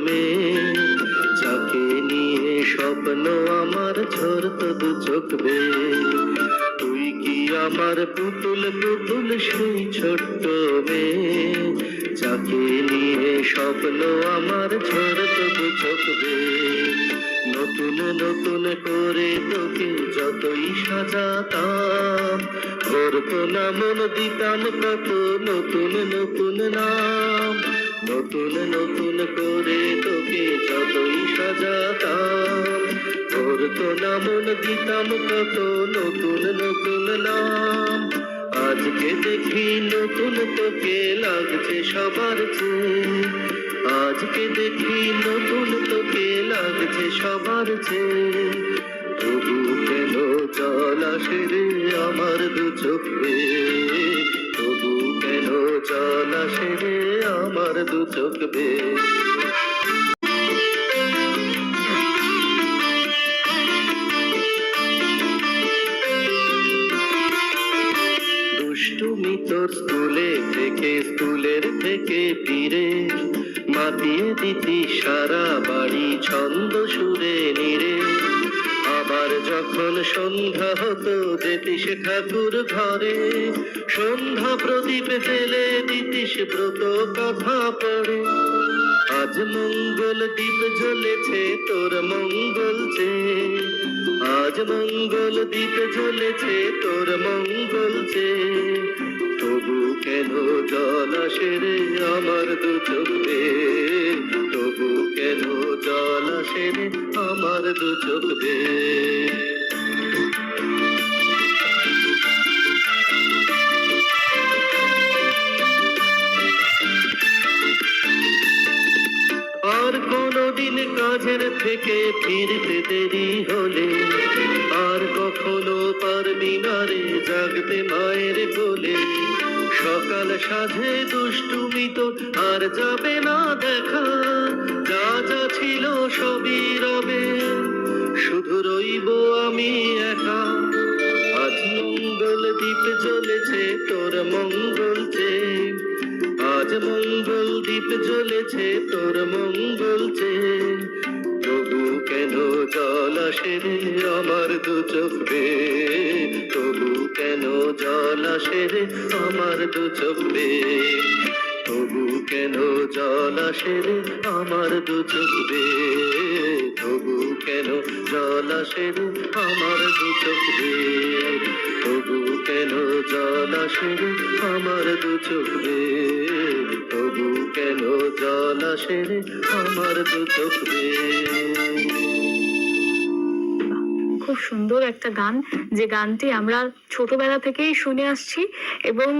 মেয়ে, যাকে নিয়ে স্বপ্ন আমার ঝরত দু চোখ বেয়ে। তুই কি আমার পুতুল পুতুল সেই ছোট্ট মেয়ে, যাকে নিয়ে স্বপ্ন আমার ঝরত দু চোখ বেয়ে। নতুন নতুন করে তোকে যতই সাজাতাম, ধরতো না মন দিতাম কত নতুন নতুন নাম। নতুন নতুন করে তোকে যতই সাজাতাম, ধরতো না মন দিতাম কত নতুন নতুন নাম। আজকে দেখি নতুন তোকে লাগছে সবার চেয়ে, আজকে দেখি নতুন তোকে লাগছে সবার চেয়ে। তবু কেন জল আসে রে আমার দু চোখ বেয়ে, তবু কেন জল আসে রে আমার দু চোখ বেয়ে। দুষ্টুমি তোর স্কুলের থেকে ফিরে মাতিয়ে দিতি সারা বাড়ি ছন্দ সুরে নিরে। আবার যখন সন্ধ্যা হতো যেতিস ঠাকুর ঘরে, সন্ধ্যা প্রদীপ ফেলে দিতিস ব্রত কথা পড়ে। আজ মঙ্গল দ্বীপ জ্বলেছে তোর মঙ্গল চেয়ে, আজ মঙ্গল দ্বীপ জ্বলেছে তোর মঙ্গল চেয়ে। তবু কেন জল আসে রে আমার দু চোখ বেয়ে, তবু কেন জল আসে রে আমার দু চোখ বেয়ে। আর কোনদিন কাজের থেকে ফিরতে দেরি হলে, আর কখনো পারবি না রে জাগতে মায়ের কোলে। সকাল সাধে দুষ্টুমি তো আর যাবে না দেখা, যা যা ছিল সবই রবে, শুধু রইব আমি একা। আজ মঙ্গল দ্বীপ জ্বলেছে তোর মঙ্গল চেয়ে, আজ মঙ্গল দ্বীপ জ্বলেছে তোর মঙ্গল চেয়ে। তবু কেন জল আসে রে আমার দু চোখ বেয়ে, তবু কেন জল আসে রে আমার দু চোখ বেয়ে। তবু কেন জল আসে রে আমার দু চোখ বেয়ে, তবু কেন জল আসে রে আমার দু চোখ বেয়ে। তবু কেন জল আসে রে আমার দু চোখ বেয়ে, তবু কেন জল আসে রে আমার দু চোখ বেয়ে। খুব সুন্দর একটা গান, যে গানটি আমরা ছোটবেলা থেকেই শুনে আসছি এবং